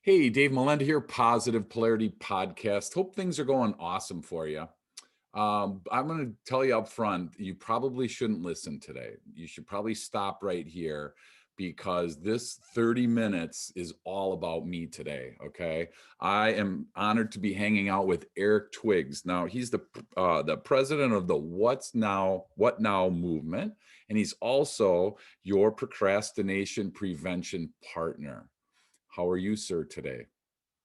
Hey, Dave Melinda here, Positive Polarity Podcast. Hope things are going awesome for you. I'm going to tell you up front, you probably shouldn't listen today. You should probably stop right here because this 30 minutes is all about me today. Okay. I am honored to be hanging out with Eric Twiggs. Now, he's the president of the What Now movement, and he's also your procrastination prevention partner. How are you, sir, today?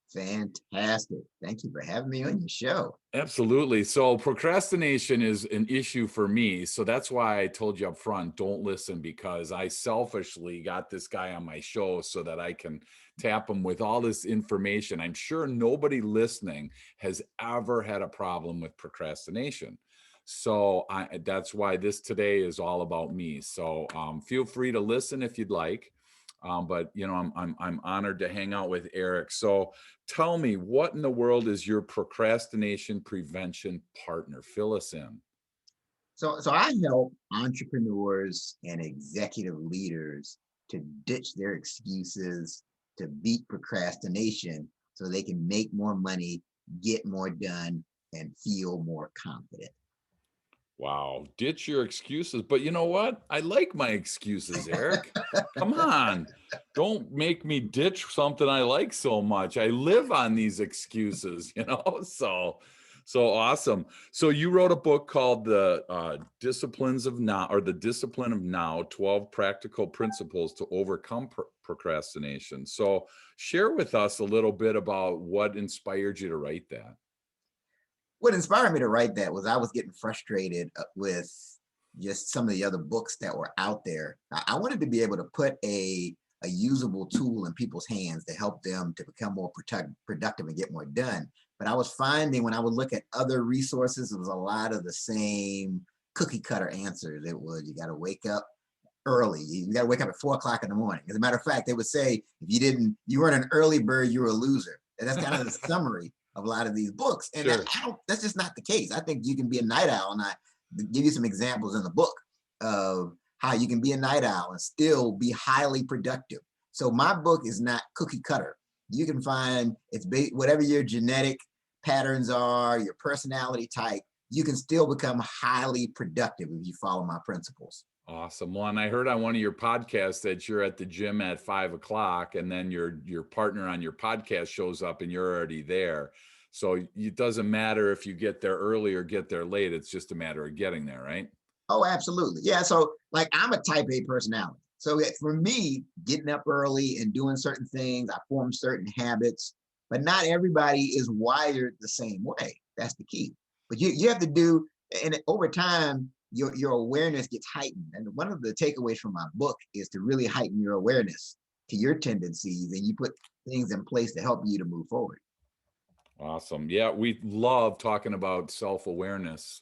Fantastic. Thank you for having me on your show. Absolutely. So procrastination is an issue for me. So that's why I told you up front, don't listen, because I selfishly got this guy on my show so that I can tap him with all this information. I'm sure nobody listening has ever had a problem with procrastination. So that's why this today is all about me. So feel free to listen if you'd like. But I'm honored to hang out with Eric. So tell me, what in the world is your procrastination prevention partner? Fill us in. So I help entrepreneurs and executive leaders to ditch their excuses, to beat procrastination so they can make more money, get more done, and feel more confident. Wow, ditch your excuses. But you know what? I like my excuses, Eric. Come on. Don't make me ditch something I like so much. I live on these excuses, So awesome. So you wrote a book called The Disciplines of Now, or The Discipline of Now, 12 Practical Principles to Overcome Procrastination. So share with us a little bit about what inspired you to write that. What inspired me to write that was I was getting frustrated with just some of the other books that were out there. I wanted to be able to put a usable tool in people's hands to help them to become more productive and get more done. But I was finding when I would look at other resources, it was a lot of the same cookie cutter answers. It was, you got to wake up early. You got to wake up at 4 o'clock in the morning. As a matter of fact, they would say, if you weren't an early bird, you were a loser. And that's kind of the summary of a lot of these books. And Sure. that's just not the case. I think you can be a night owl. And I give you some examples in the book of how you can be a night owl and still be highly productive. So my book is not cookie cutter. You can find whatever your genetic patterns are, your personality type, you can still become highly productive if you follow my principles. Awesome. Well, and I heard on one of your podcasts that you're at the gym at 5 o'clock, and then your partner on your podcast shows up and you're already there. So it doesn't matter if you get there early or get there late. It's just a matter of getting there, right? Oh, absolutely. Yeah. So like I'm a type A personality. So for me, getting up early and doing certain things, I form certain habits, but not everybody is wired the same way. That's the key. But you have to do, and over time, your awareness gets heightened. And one of the takeaways from my book is to really heighten your awareness to your tendencies, and you put things in place to help you to move forward. Awesome. Yeah, we love talking about self-awareness,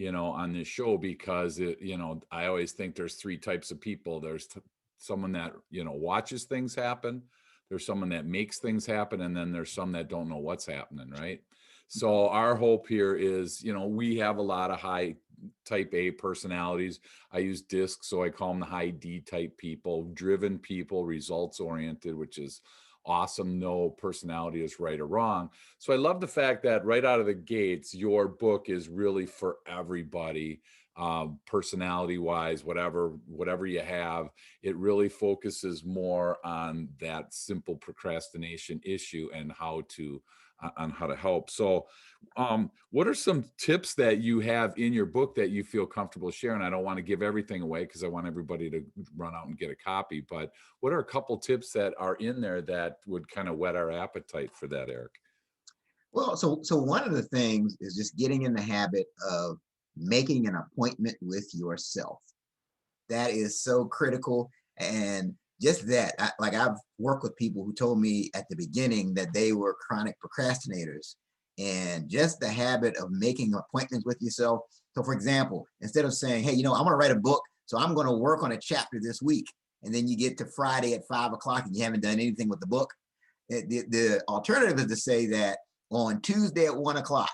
on this show because I always think there's three types of people. There's someone that, watches things happen. There's someone that makes things happen. And then there's some that don't know what's happening, right? So our hope here is, we have a lot of high type A personalities. I use DISC, so I call them the high D type people, driven people, results oriented, which is awesome. No personality is right or wrong. So I love the fact that right out of the gates, your book is really for everybody, personality wise, whatever you have. It really focuses more on that simple procrastination issue and how to help. So what are some tips that you have in your book that you feel comfortable sharing? I don't want to give everything away because I want everybody to run out and get a copy, but what are a couple tips that are in there that would kind of whet our appetite for that, Eric? Well, so one of the things is just getting in the habit of making an appointment with yourself. That is so critical. And just that, I've worked with people who told me at the beginning that they were chronic procrastinators. And just the habit of making appointments with yourself. So, for example, instead of saying, hey, I want to write a book, so I'm going to work on a chapter this week. And then you get to Friday at 5 o'clock and you haven't done anything with the book. The alternative is to say that on Tuesday at 1 o'clock,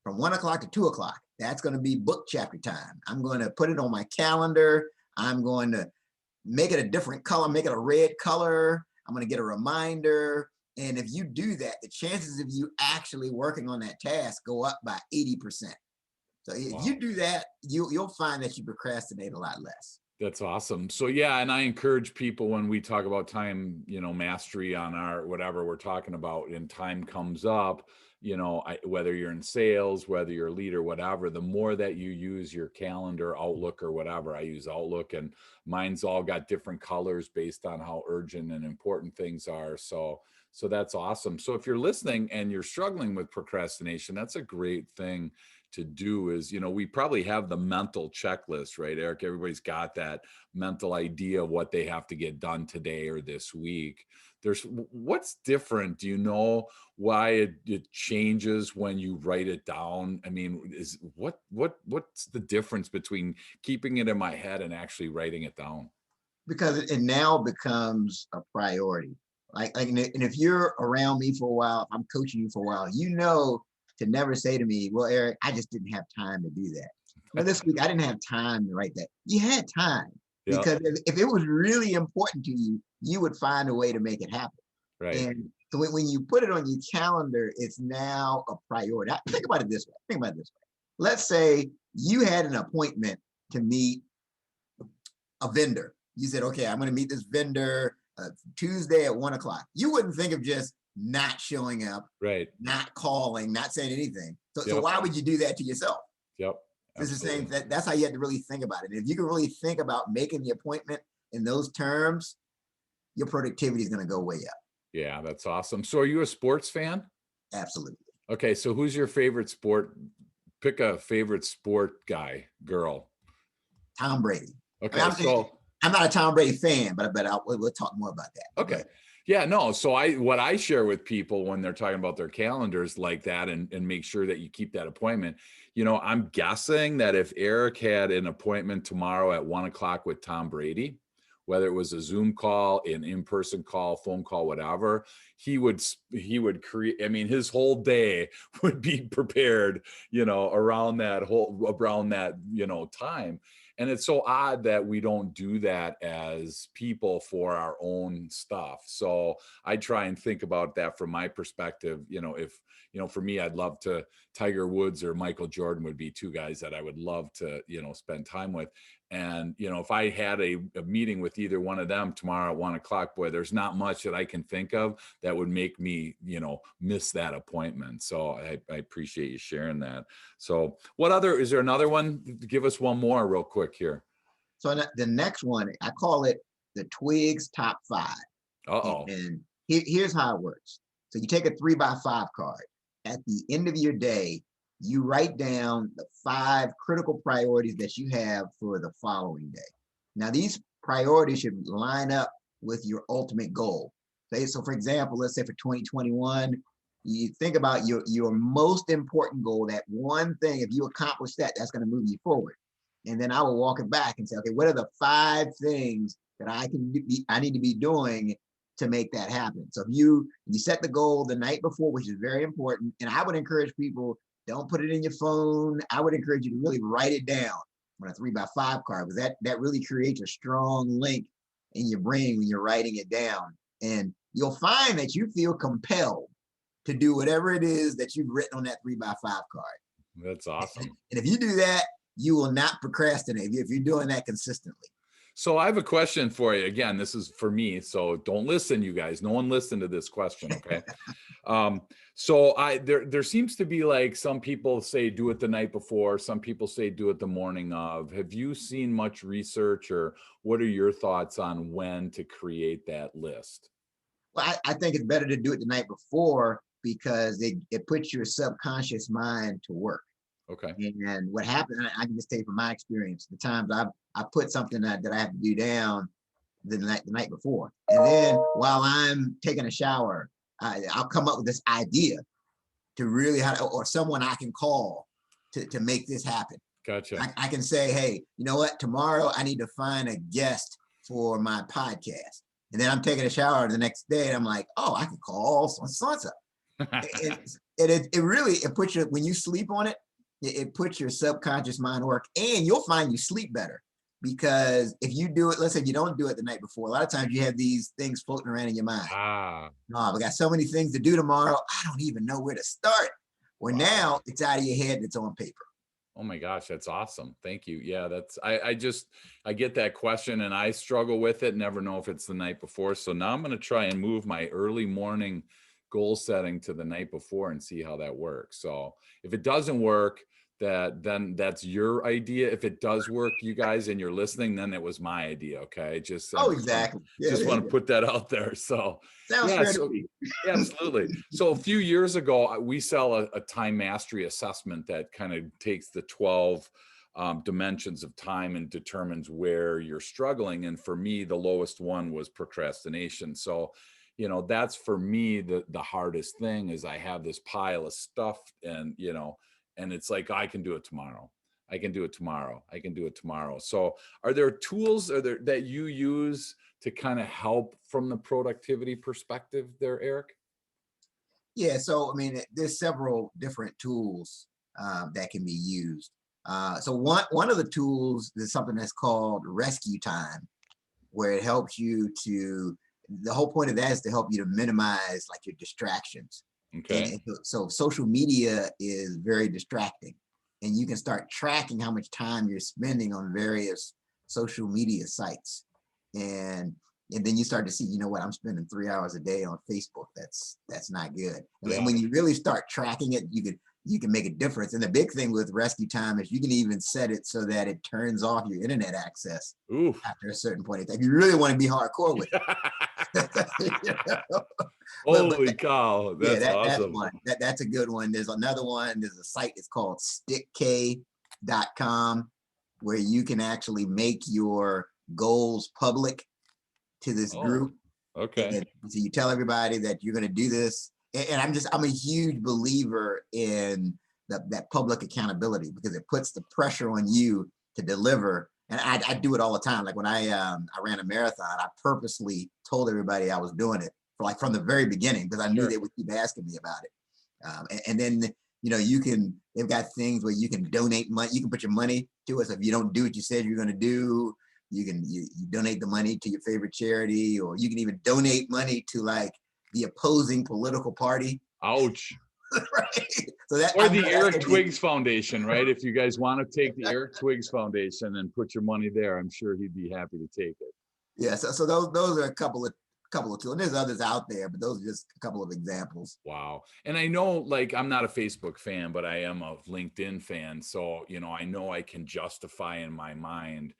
from 1 o'clock to 2 o'clock, that's going to be book chapter time. I'm going to put it on my calendar. I'm going to make it a different color, make it a red color. I'm going to get a reminder. And if you do that, the chances of you actually working on that task go up by 80%. So if you Wow. do that, you'll find that you procrastinate a lot less. That's awesome. So yeah, and I encourage people when we talk about time, mastery on our whatever we're talking about, and time comes up, whether you're in sales, whether you're a leader, whatever, the more that you use your calendar, Outlook or whatever. I use Outlook, and mine's all got different colors based on how urgent and important things are. So that's awesome. So if you're listening and you're struggling with procrastination, that's a great thing to do. Is we probably have the mental checklist, right, Eric? Everybody's got that mental idea of what they have to get done today or this week. What's different? Do you know why it changes when you write it down? I mean, what's the difference between keeping it in my head and actually writing it down? Because it now becomes a priority. And if you're around me for a while, if I'm coaching you for a while, to never say to me, "Well, Eric, I just didn't have time to do that." Well, this week I didn't have time to write that. You had time, Yeah, because if it was really important to you, you would find a way to make it happen. right, And so when you put it on your calendar, it's now a priority. Think about it this way. Think about it this way. Let's say you had an appointment to meet a vendor. You said, okay, I'm going to meet this vendor Tuesday at 1 o'clock. You wouldn't think of just not showing up, right. not calling, not saying anything. So Yep, why would you do that to yourself? yep, It's the same. absolutely. That's how you have to really think about it. And if you can really think about making the appointment in those terms, your productivity is going to go way up. Yeah, that's awesome. So are you a sports fan? Absolutely. Okay, so who's your favorite sport? Pick a favorite sport guy, girl. Tom Brady. I mean, Okay, so I'm not a Tom Brady fan, but we'll talk more about that. But go okay. ahead. Yeah, no. So what I share with people when they're talking about their calendars like that, and make sure that you keep that appointment, I'm guessing that if Eric had an appointment tomorrow at 1 o'clock with Tom Brady, whether it was a Zoom call, an in-person call, phone call, whatever, he would create, I mean, his whole day would be prepared, around that, time. And it's so odd that we don't do that as people for our own stuff. So I try and think about that from my perspective. If, for me, I'd love to, Tiger Woods or Michael Jordan would be two guys that I would love to, spend time with. And, if I had a meeting with either one of them tomorrow at 1 o'clock, boy, there's not much that I can think of that would make me, miss that appointment. So I appreciate you sharing that. So is there another one? Give us one more real quick here. So the next one, I call it the Twiggs top 5. Uh-oh. And here's how it works. So you take a 3x5 card. At the end of your day, you write down the 5 critical priorities that you have for the following day. Now, these priorities should line up with your ultimate goal. So for example, let's say for 2021, you think about your most important goal, that one thing. If you accomplish that, that's going to move you forward. And then I will walk it back and say, okay, what are the 5 things that I need to be doing to make that happen? So if you set the goal the night before, which is very important, and I would encourage people, don't put it in your phone. I would encourage you to really write it down on a 3x5 card, because that really creates a strong link in your brain when you're writing it down. And you'll find that you feel compelled to do whatever it is that you've written on that 3x5 card. That's awesome. And if you do that, you will not procrastinate if you're doing that consistently. So I have a question for you. Again, this is for me, so don't listen, you guys. No one listen to this question, okay? So there seems to be, like, some people say do it the night before, some people say do it the morning of. Have you seen much research, or what are your thoughts on when to create that list? Well, I think it's better to do it the night before, because it puts your subconscious mind to work. Okay. And what happened, I can just tell you from my experience, the times I put something that I have to do down the night before, and then while I'm taking a shower, I'll come up with this idea to really or someone I can call to make this happen. Gotcha. I can say, hey, you know what? Tomorrow I need to find a guest for my podcast, and then I'm taking a shower the next day, and I'm like, oh, I can call so. It really puts you, when you sleep on it, it puts your subconscious mind to work, and you'll find you sleep better, because if you do it, let's say you don't do it the night before, a lot of times you have these things floating around in your mind. Ah, Oh, we got so many things to do tomorrow. I don't even know where to start. Well, wow. now it's out of your head and it's on paper. Oh my gosh, that's awesome. Thank you. Yeah, that's I just I get that question and I struggle with it, never know if it's the night before. So now I'm going to try and move my early morning goal setting to the night before and see how that works. So if it doesn't work, then that's your idea. If it does work, you guys, and you're listening, then it was my idea. Okay. Oh, exactly. Yeah, Just there want you to go. put that out there. So Sounds yeah, fair to so me. yeah, absolutely. So a few years ago, we sell a time mastery assessment that kind of takes the 12 dimensions of time and determines where you're struggling. And for me, the lowest one was procrastination. So, that's for me the hardest thing is I have this pile of stuff, and and it's like I can do it tomorrow. I can do it tomorrow. I can do it tomorrow. So, are there tools that you use to kind of help from the productivity perspective there, Eric? Yeah, so I mean, there's several different tools that can be used. So one of the tools is something that's called rescue time, where it helps you to. The whole point of that is to help you to minimize like your distractions. Okay. And so social media is very distracting, and you can start tracking how much time you're spending on various social media sites, and and then you start to see, you know what, I'm spending 3 hours a day on Facebook. That's not good. And Yeah. when you really start tracking it, you can make a difference. And the big thing with rescue time is you can even set it so that it turns off your internet access Oof. after a certain point in time. If you really want to be hardcore with it. You know? But Holy cow, yeah, that's that's awesome. one. That's a good one. There's another one. There's a site. It's called stickkay.com, where you can actually make your goals public to this Oh, group. okay. And so you tell everybody that you're going to do this. And I'm a huge believer in that public accountability, because it puts the pressure on you to deliver. And I do it all the time. Like when I ran a marathon, I purposely told everybody I was doing it for like from the very beginning, because I knew Sure. they would keep asking me about it. And then they've got things where you can donate money. You can put your money to it. So if you don't do what you said you're going to do, you donate the money to your favorite charity, or you can even donate money to like the opposing political party. Ouch. Right? So that Or I know the that's Eric gonna be. Twiggs Foundation, right? If you guys want to take the Eric Twiggs Foundation and put your money there, I'm sure he'd be happy to take it. Yeah. So those are a couple of tools. And there's others out there, but those are just a couple of examples. Wow. And I know, like, I'm not a Facebook fan, but I am a LinkedIn fan. So, I know I can justify in my mind,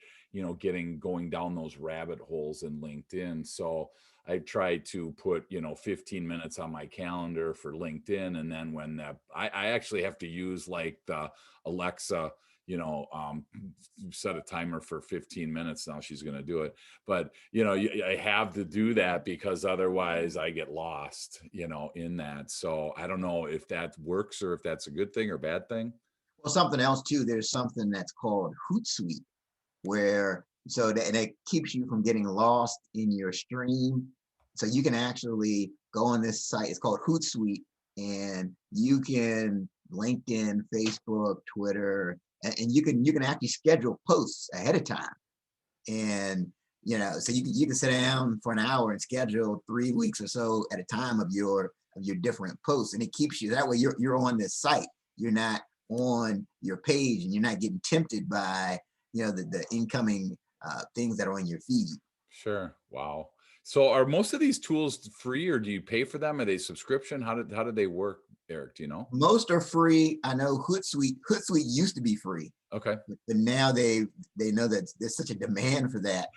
going down those rabbit holes in LinkedIn. So I try to put, 15 minutes on my calendar for LinkedIn. And then when I actually have to use like the Alexa, you know, um, set a timer for 15 minutes. Now she's going to do it, but I have to do that because otherwise I get lost, in that. So I don't know if that works or if that's a good thing or bad thing. Well, something else too. There's something that's called Hootsuite, where that keeps you from getting lost in your stream. So you can actually go on this site. It's called Hootsuite, and you can LinkedIn, Facebook, Twitter, and you can actually schedule posts ahead of time. And so you can sit down for an hour and schedule 3 weeks or so at a time of your different posts, and it keeps you that way. You're on this site. You're not on your page, and you're not getting tempted by the incoming things that are on your feed. Sure. Wow. So are most of these tools free or do you pay for them? Are they subscription? How did they work, Eric? Do you know? Most are free. I know Hootsuite used to be free, Okay. but now they know that there's such a demand for that.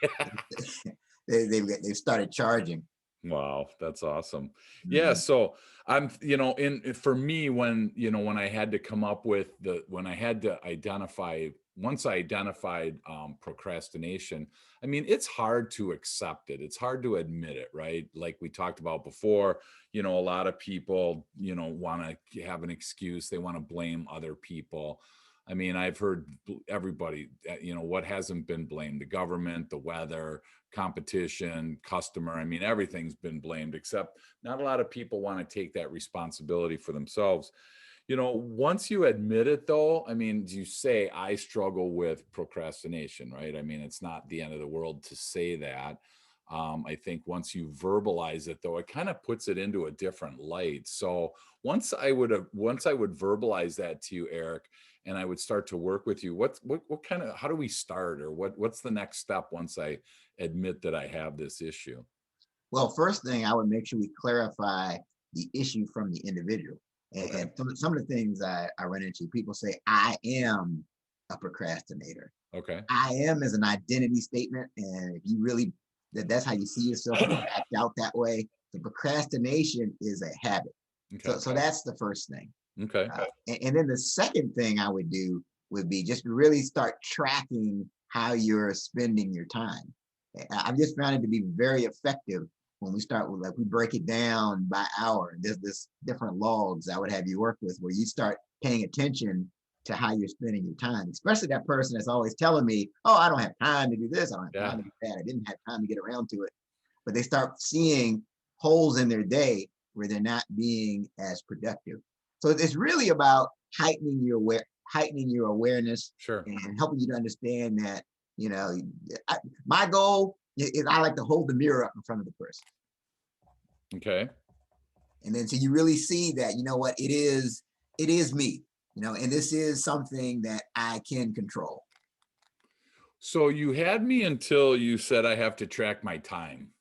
They've started charging. Wow, that's awesome. Yeah, Mhm. so I'm, in for me when I had to come up with when I had to identify once I identified procrastination, I mean, it's hard to accept it. It's hard to admit it, right? Like we talked about before, a lot of people, want to have an excuse. They want to blame other people. I mean, I've heard everybody, what hasn't been blamed? The government, the weather, competition, customer. I mean, everything's been blamed, except not a lot of people want to take that responsibility for themselves. Once you admit it though, I mean, you say I struggle with procrastination, right? I mean, it's not the end of the world to say that. I think once you verbalize it though, it kind of puts it into a different light. So once I would verbalize that to you, Eric, and I would start to work with you, what kind of, how do we start, or what's the next step once I admit that I have this issue? Well, first thing, I would make sure we clarify the issue from the individual. Okay. And some of the things I run into, people say, I am a procrastinator. Okay. I am is an identity statement. And if you really, that's how you see yourself, you act out that way. The procrastination is a habit. Okay. So that's the first thing. Okay. And then the second thing I would do would be just really start tracking how you're spending your time. I've just found it to be very effective when we start with, like, we break it down by hour. There's this different logs I would have you work with where you start paying attention to how you're spending your time, especially that person that's always telling me, oh, I don't have time to do this. I don't have Yeah. time to do that. I didn't have time to get around to it. But they start seeing holes in their day where they're not being as productive. So it's really about heightening your awareness Sure. and helping you to understand that, you know, my goal is I like to hold the mirror up in front of the person. Okay. And then so you really see that, you know what, it is me, and this is something that I can control. So you had me until you said I have to track my time,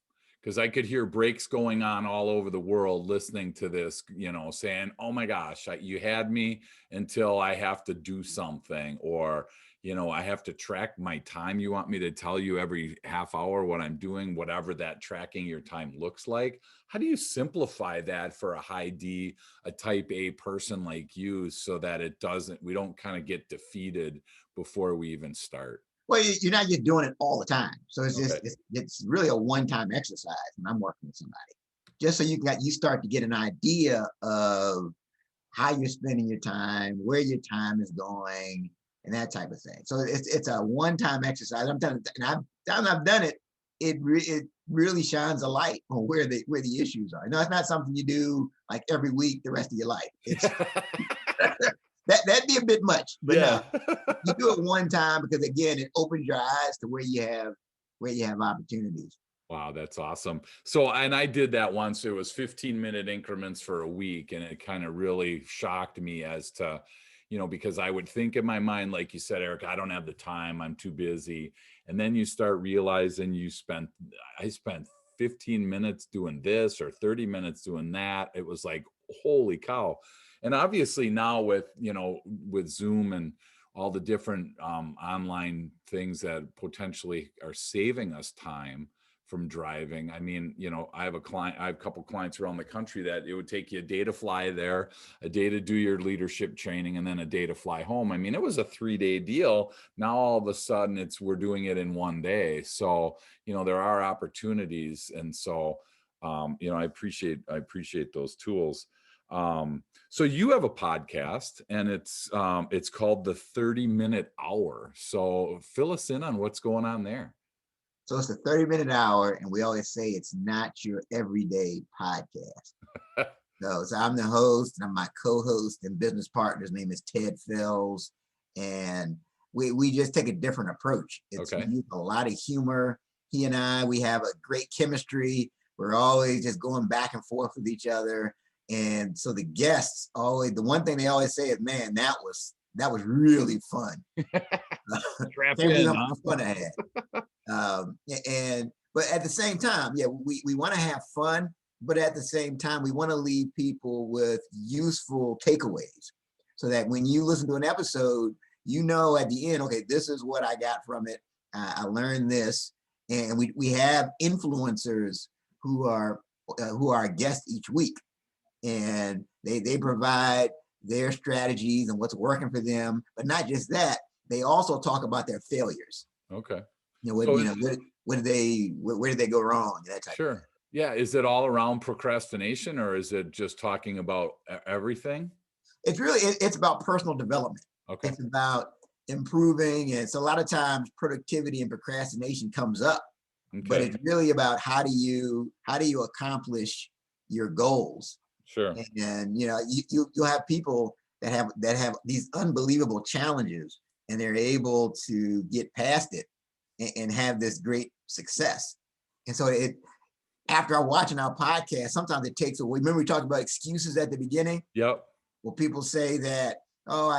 because I could hear breaks going on all over the world listening to this, saying, "Oh my gosh, you had me until I have to do something," or, I have to track my time. You want me to tell you every half hour what I'm doing, whatever that tracking your time looks like. How do you simplify that for a high D, a type A person like you, so that we don't kind of get defeated before we even start? Well, you're not just doing it all the time. So it's just Okay. it's really a one-time exercise when I'm working with somebody. Just so you start to get an idea of how you're spending your time, where your time is going, and that type of thing. So it's a one-time exercise. I'm done, and I've done it. It really shines a light on where the issues are. No, it's not something you do like every week the rest of your life. It's that'd be a bit much, but no, Yeah. you do it one time because again, it opens your eyes to where you have opportunities. Wow, that's awesome. So, and I did that once. It was 15-minute increments for a week, and it kind of really shocked me as to, because I would think in my mind, like you said, Eric, I don't have the time, I'm too busy. And then you start realizing I spent 15 minutes doing this or 30 minutes doing that. It was like, holy cow. And obviously now with Zoom and all the different online things that potentially are saving us time from driving. I mean, I have a couple clients around the country that it would take you a day to fly there, a day to do your leadership training, and then a day to fly home. I mean, it was a 3-day deal. Now all of a sudden we're doing it in one day. So, there are opportunities. And so, I appreciate those tools. So you have a podcast, and it's called the 30-minute hour. So fill us in on what's going on there. So it's a 30-minute hour, and we always say it's not your everyday podcast. So I'm the host, and I'm my co-host and business partner's name is Ted Fells, and we just take a different approach. We Okay. use a lot of humor. He and we have a great chemistry. We're always just going back and forth with each other, and so the guests always, the one thing they always say is, "Man, that was really fun." Strap Can't believe in, how huh? much fun I had. And but at the same time, yeah, we want to have fun, but at the same time, we want to leave people with useful takeaways so that when you listen to an episode, at the end, okay, this is what I got from it. I learned this. And we have influencers who are our guests each week, and they provide their strategies and what's working for them. But not just that, they also talk about their failures. Okay. What So what did they where did they go wrong, that type of thing. sure. Yeah. Is it all around procrastination, or is it just talking about everything? It's about personal development. Okay. It's about improving, and so a lot of times productivity and procrastination comes up, but Okay. it's really about how do you accomplish your goals. Sure. And you'll have people that have these unbelievable challenges, and they're able to get past it and have this great success. And so it after watching our podcast, sometimes it takes away. Remember we talked about excuses at the beginning? Yep. Well, people say that, oh,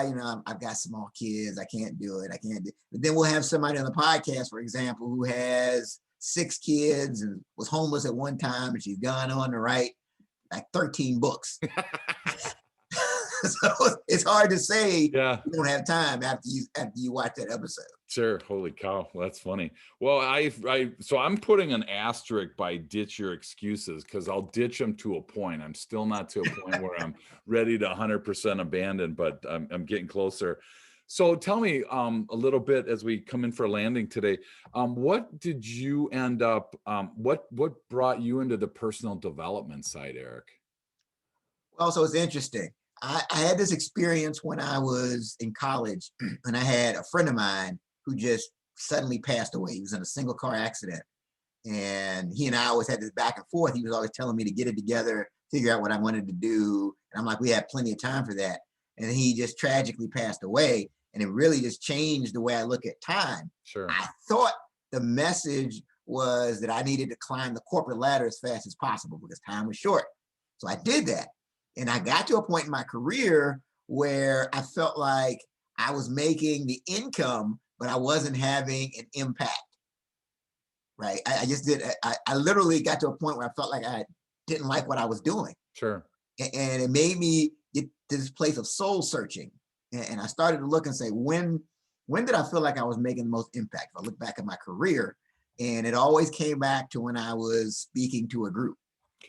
I've got small kids, I can't do it, I can't do it. But then we'll have somebody on the podcast, for example, who has 6 kids and was homeless at one time, and she's gone on to write like 13 books. So it's hard to say Yeah. you don't have time after you watch that episode. Sure. Holy cow. That's funny. Well, so I'm putting an asterisk by ditch your excuses, because I'll ditch them to a point. I'm still not to a point where I'm ready to 100% abandon, but I'm getting closer. So tell me a little bit as we come in for a landing today. What did you end up, what brought you into the personal development side, Eric? Well, so it's interesting. I had this experience when I was in college, and I had a friend of mine who just suddenly passed away. He was in a single car accident. And he and I always had this back and forth. He was always telling me to get it together, figure out what I wanted to do. And I'm like, we had plenty of time for that. And he just tragically passed away. And it really just changed the way I look at time. Sure. I thought the message was that I needed to climb the corporate ladder as fast as possible because time was short. So I did that. And I got to a point in my career where I felt like I was making the income, but I wasn't having an impact. Right. I just did. I literally got to a point where I felt like I didn't like what I was doing. Sure. And it made me get to this place of soul searching. And I started to look and say, when did I feel like I was making the most impact? If I look back at my career, and it always came back to when I was speaking to a group.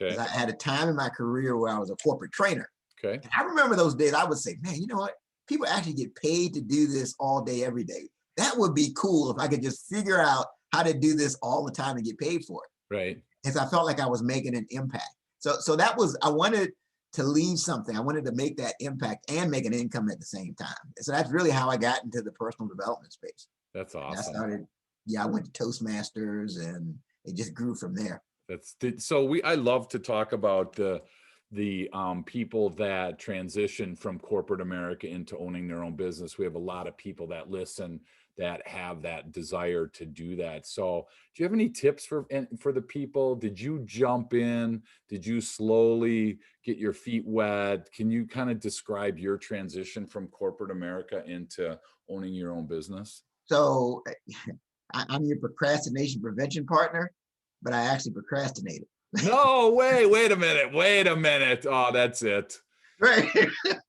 Okay. I had a time in my career where I was a corporate trainer. Okay. And I remember those days. I would say, man, you know what? People actually get paid to do this all day, every day. That would be cool if I could just figure out how to do this all the time and get paid for it. Right. And so I felt like I was making an impact. So that was, I wanted to leave something. I wanted to make that impact and make an income at the same time. So that's really how I got into the personal development space. That's And awesome. I went to Toastmasters, and it just grew from there. I love to talk about the people that transition from corporate America into owning their own business. We have a lot of people that listen that have that desire to do that. So do you have any tips for the people? Did you jump in? Did you slowly get your feet wet? Can you kind of describe your transition from corporate America into owning your own business? So I'm your procrastination prevention partner, but I actually procrastinated. No way. Wait a minute. Wait a minute. Oh, that's it. Right.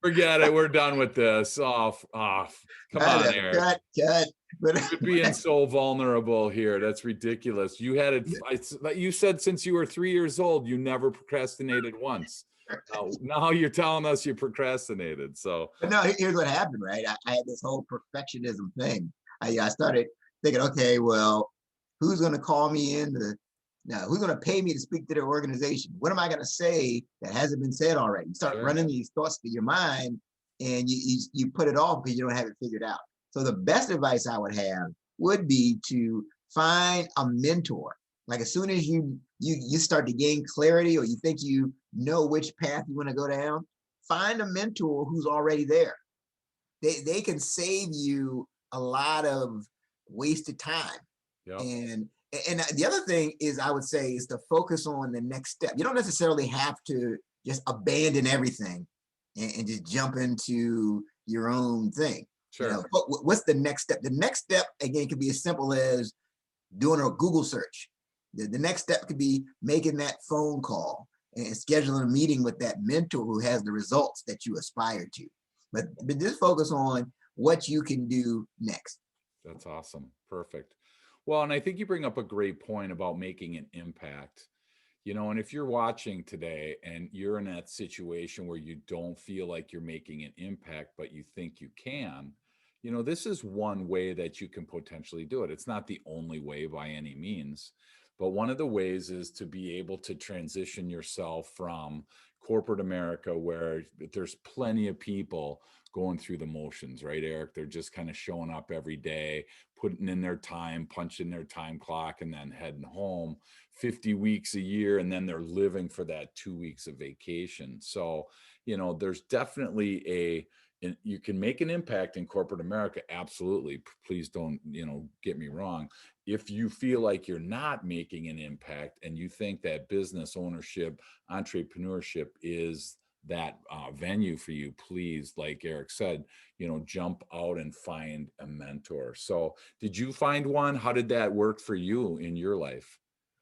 Forget it. We're done with this. Off. Come I on, know, Eric. cut. But You're being so vulnerable here. That's ridiculous. You had it. You said since you were 3 years old, you never procrastinated once. Now you're telling us you procrastinated. So But no, here's what happened, right? I had this whole perfectionism thing. I started thinking, okay, well, who's going to call me in to, now, who's going to pay me to speak to their organization? What am I going to say that hasn't been said already? You start sure. running these thoughts through your mind, and you put it off because you don't have it figured out. So the best advice I would have would be to find a mentor. Like as soon as you start to gain clarity, or you think you know which path you want to go down, find a mentor who's already there. They can save you a lot of wasted time. Yep. And the other thing is, I would say, is to focus on the next step. You don't necessarily have to just abandon everything and just jump into your own thing. Sure. You know, but what's the next step? The next step, again, could be as simple as doing a Google search. The next step could be making that phone call and scheduling a meeting with that mentor who has the results that you aspire to. But just focus on what you can do next. That's awesome. Perfect. Well, and I think you bring up a great point about making an impact. And if you're watching today and you're in that situation where you don't feel like you're making an impact, but you think you can, this is one way that you can potentially do it. It's not the only way by any means, but one of the ways is to be able to transition yourself from corporate America, where there's plenty of people going through the motions, right, Eric? They're just kind of showing up every day, putting in their time, punching their time clock, and then heading home 50 weeks a year. And then they're living for that 2 weeks of vacation. So, there's definitely and you can make an impact in corporate America. Absolutely. Please don't, get me wrong. If you feel like you're not making an impact and you think that business ownership, entrepreneurship is that venue for you, please, like Eric said, jump out and find a mentor. So, did you find one? How did that work for you in your life?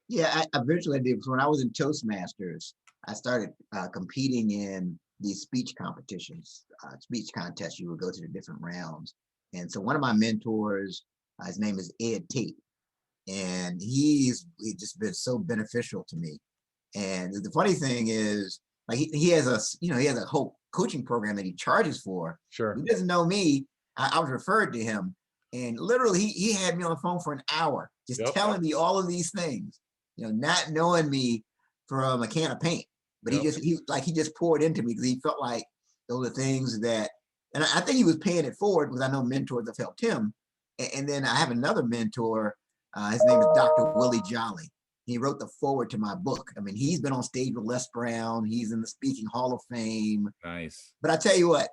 Yeah, I eventually did. When I was in Toastmasters, I started competing in these speech competitions, speech contests. You would go to the different rounds. And so one of my mentors, his name is Ed Tate, and he's just been so beneficial to me. And the funny thing is, like he has he has a whole coaching program that he charges for. Sure. He doesn't know me. I was referred to him, and literally he had me on the phone for an hour, just Yep. telling me all of these things. Not knowing me from a can of paint, but Yep. he just poured into me because he felt like those are things that, and I think he was paying it forward because I know mentors have helped him. And then I have another mentor. His name is Dr. Willie Jolly. He wrote the forward to my book. I mean, he's been on stage with Les Brown. He's in the Speaking Hall of Fame. Nice. But I tell you what,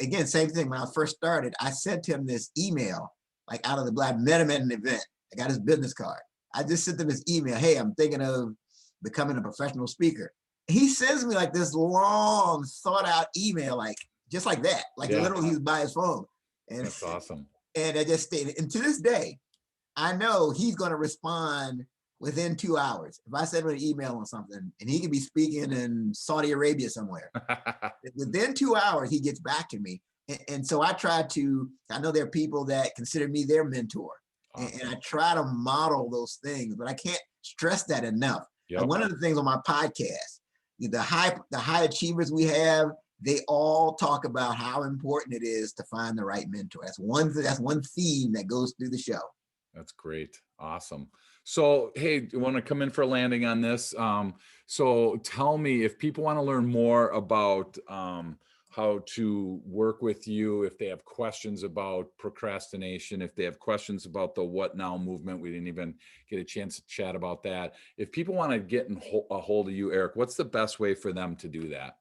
again, same thing. When I first started, I sent him this email, like out of the black. I met him at an event. I got his business card. I just sent him this email. Hey, I'm thinking of becoming a professional speaker. He sends me like this long, thought out email, like just like that. Like Yeah. literally, he's by his phone. And That's awesome. and I just stayed. And to this day, I know he's going to respond within 2 hours. If I send him an email on something, and he could be speaking in Saudi Arabia somewhere, within 2 hours he gets back to me. And so I try to. I know there are people that consider me their mentor, Awesome. and I try to model those things, but I can't stress that enough. Yep. And one of the things on my podcast, the high achievers we have, they all talk about how important it is to find the right mentor. That's one theme that goes through the show. That's great. Awesome. So, hey, you want to come in for a landing on this? So tell me, if people want to learn more about how to work with you, if they have questions about procrastination, if they have questions about the What Now movement, we didn't even get a chance to chat about that. If people want to get a hold of you, Eric, what's the best way for them to do that?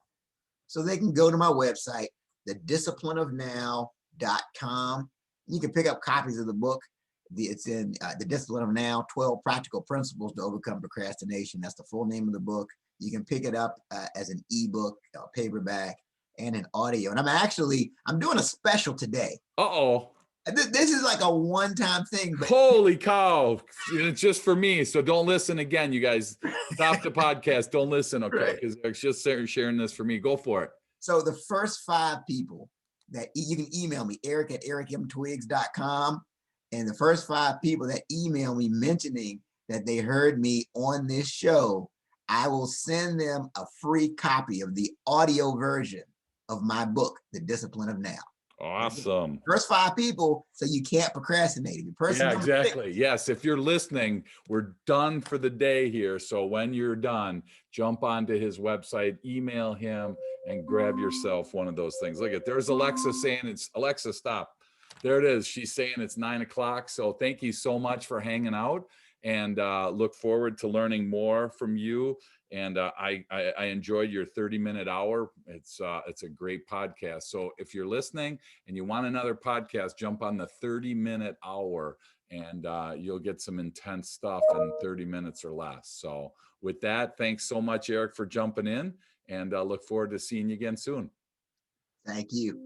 So they can go to my website, thedisciplineofnow.com. You can pick up copies of the book. It's in The Discipline of Now, 12 Practical Principles to Overcome Procrastination. That's the full name of the book. You can pick it up as an ebook, paperback, and an audio. And I'm doing a special today. Uh-oh. This is like a one-time thing. But holy cow. It's just for me. So don't listen again, you guys. Stop the podcast. Don't listen, okay? Because Eric's just sharing this for me. Go for it. So the first 5 people that you can email me, eric@ericmtwiggs.com. And the first 5 people that email me mentioning that they heard me on this show, I will send them a free copy of the audio version of my book, The Discipline of Now. Awesome. First 5 people, so you can't procrastinate. Yeah, exactly. Yes. If you're listening, we're done for the day here. So when you're done, jump onto his website, email him, and grab yourself one of those things. Look at, there's Alexa saying Alexa, stop. There it is. She's saying it's 9 o'clock. So thank you so much for hanging out, and look forward to learning more from you. And I enjoyed your 30-minute hour. It's a great podcast. So if you're listening and you want another podcast, jump on the 30-minute hour, and you'll get some intense stuff in 30 minutes or less. So with that, thanks so much, Eric, for jumping in, and look forward to seeing you again soon. Thank you.